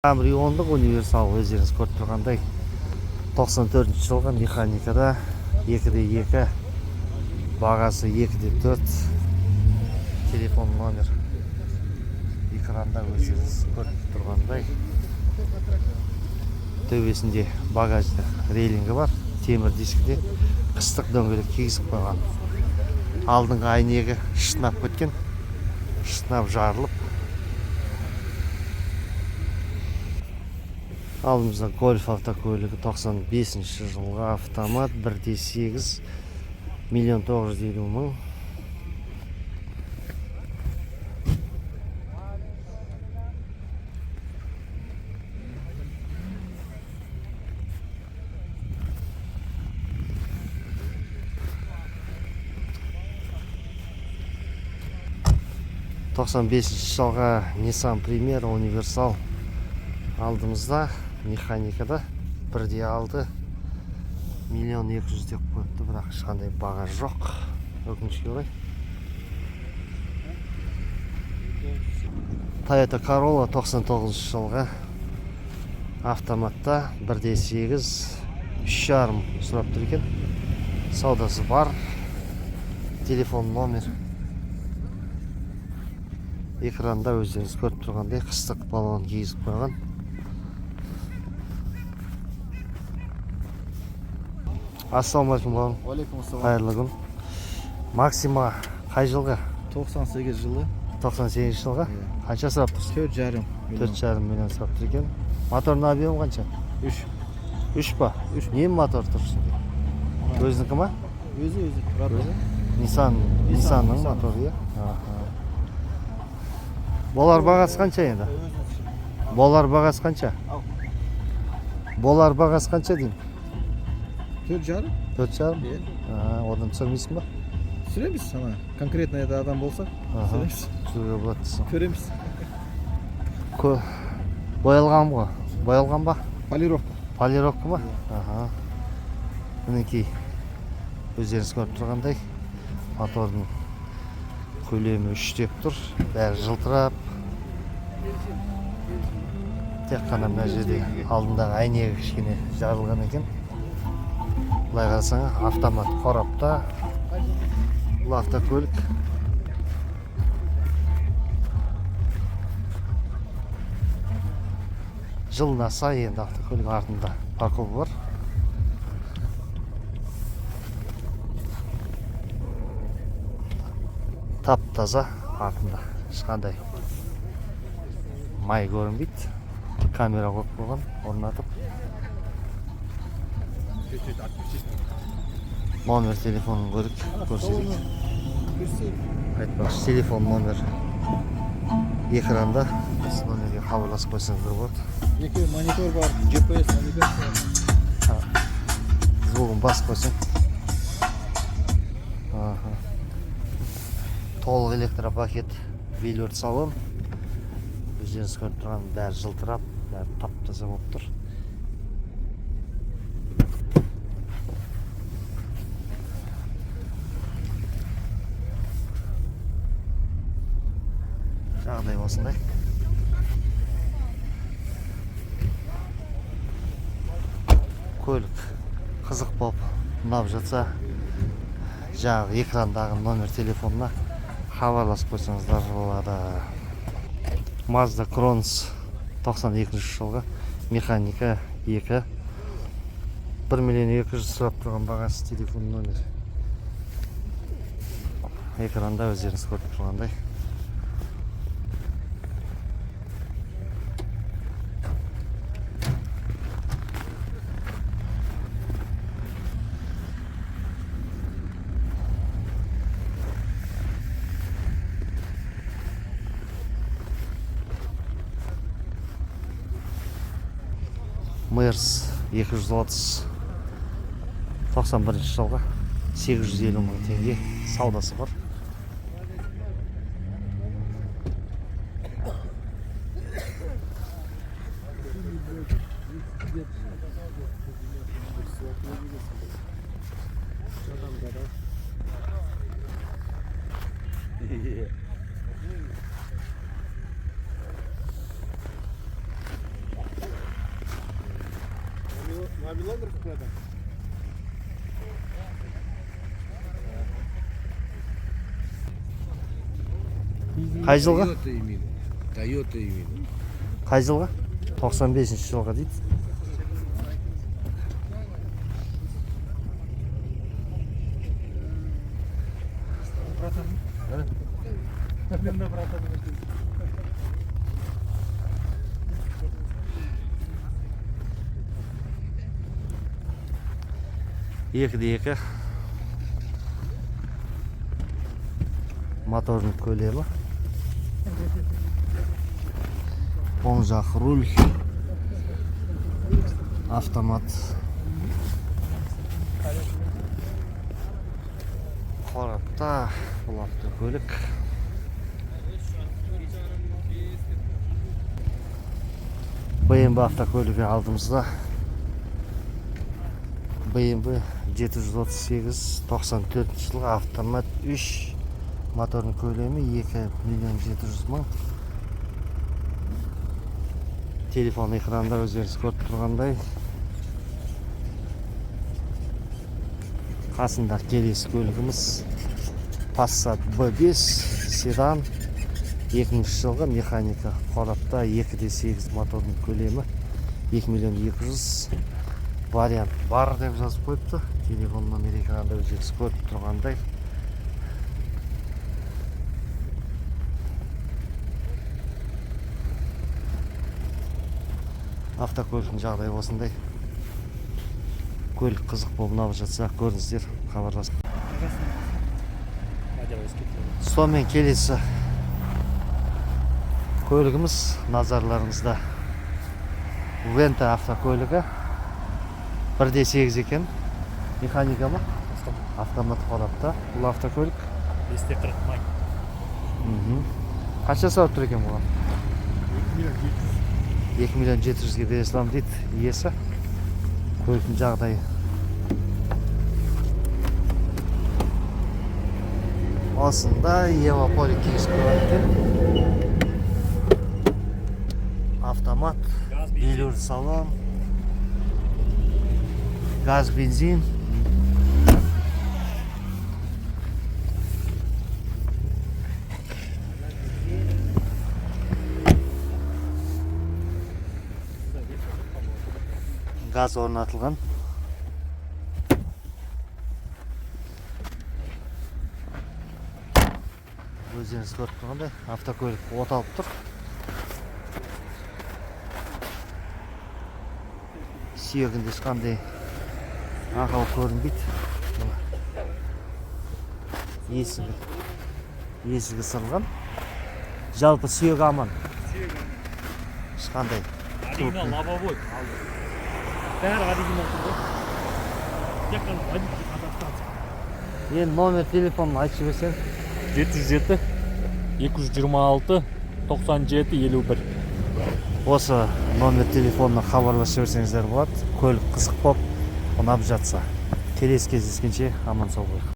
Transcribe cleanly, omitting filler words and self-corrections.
Camry 10 универсал өздеріңіз көріп тұрғандай 94 жылғы механикада 2/2 бағасы 2/4 телефон номер экранда өздеріңіз көріп тұрғандай төбесінде багажды рейлингі бар, темір дискіде қыстық дөңгелек кигізіп қойған. Алдыңғы әйнегі шытынап кеткен, шытынап жарылып. Алдымызда Golf автокөлігі 95 жылғы автомат 1.8 1.950.000. жылға Nissan Primera универсал алдымызда механикада 1.6 1.200.000 деп қойыпты, бірақ ешқандай баға жоқ, өкінішке орай. Toyota Corolla 99 жылға автоматта 1.8 3.5 сұрап тұр екен. Саудасы бар. Телефон номер экранда өздеріңіз көріп тұрғандай қыстық баллон кигізіп қойған. Ассалаумалейкум бауырым. Алейкум-ассалам. Қайырлы күн. Максима қай жылғы? 98 жылы. 98 жылға? Қанша сұрап тұрсың? 4,5 миллион. 4,5 миллион сұрап тұр екен. Моторның объемы қанша? 3. 3 па? 3. Не мотор тұрсың? Өзінікі ма? Өзі. Nissanның моторы, иә? Болар бағасы қанша енді? Болар бағасы қанша? Болар бағасы қанша деймін? 4,5. 4,5? Одан түсірмейсің ба? Түсіреміз сама. Конкретно это адам болса, түсіреміз. Түсіруге болады десің. Көреміз. Боялған ғой? Боялған ба? Полировка. Полировка ма? Мінекей өздеріңіз көріп тұрғандай мотордың көлемі 3 деп тұр. Бәрі жылтырап. Тек қана мына жерде алдындағы әйнегі кішкене жарылған екен. Былай қарасаң, автомат қорапта. Бұл автокөлік жылына сай, енді автокөлік артында парковка бар. Тап-таза артында ешқандай май көрінбейді. Камера қойып қойған, орнатып. Номер телефонын көрсетейік. Айтпақшы, телефон номер экранда. Осы номерге хабарласып қойсаңыздар болады. Екі монитор бар, GPS навигация. Звугын басып қойсаң. Толық электропакет, билет салон. Өздеріңіз көріп тұрған бәрі жылтырап, бәрі тап-таза болып тұр. Жағдай осындай. Көлік қызық болып ұнап жатса, жаңағы экрандағы номер телефонына хабарласып қойсаңыздар болады. Mazda Cronos 92 жылғы механика 2 1.200.000 сұрап тұрған бағасы, телефон номер экранда өздеріңіз көріп тұрғандай. Мерс 230 91 жылға 850.000 теңге саудасы бар. Қай жылғы? Toyota именно. Қай жылғы? 95-ші жылғы дейді. Екіде екі. Моторный көлемі. Оң жақ руль. Автомат. Қорапта бұл автокөлік. BMW автокөлігі алдымызда. BMW 738 94 жылғы автомат 3 моторный көлемі 2.700.000. Телефон экранында өздеріңіз көріп тұрғандай. Қасында келесі көлігіміз Passat B5 седан 2000 жылғы механика. Қорапта 2.8 моторный көлемі 2.200.000. Вариант бар деп жазып қойыпты. Телефон номер экранында өздеріңіз көріп тұрғандай. Автокөліктің жағдайы осындай. Көлік қызық болып ұнап жатса, көріңіздер, хабарласып. Сонымен келесі көлігіміз назарларыңызда. Вента автокөлігі 1.8 екен. Механика ма? Автомат қорапта. Бұл автокөлік 240 май. Қанша сауап тұр екен бұған? 2.700.000-ге бере салам дейді иесі. Көліктің жағдайы осында. Европоль 240. Автомат, билер салон, газ, бензин. Газ орнатылған. Өздеріңіз көріп тұрғандай, автокөлік оталып тұр. Сүйегінде ешқандай ақау көрінбейді. Есігі сырылған. Жалпы сүйегі аман. Ешқандай. Оригинал лобовой алды. Бәрі оригинал тұрды. Тек қана водитель адаптация. Енді номер телефонын айтып жіберсең. 707 226 97 51. Осы номер телефонына хабарласып жіберсеңіздер болады. Көлік қызық болып ұнап жатса. Келесі кездескенше аман сау болайық.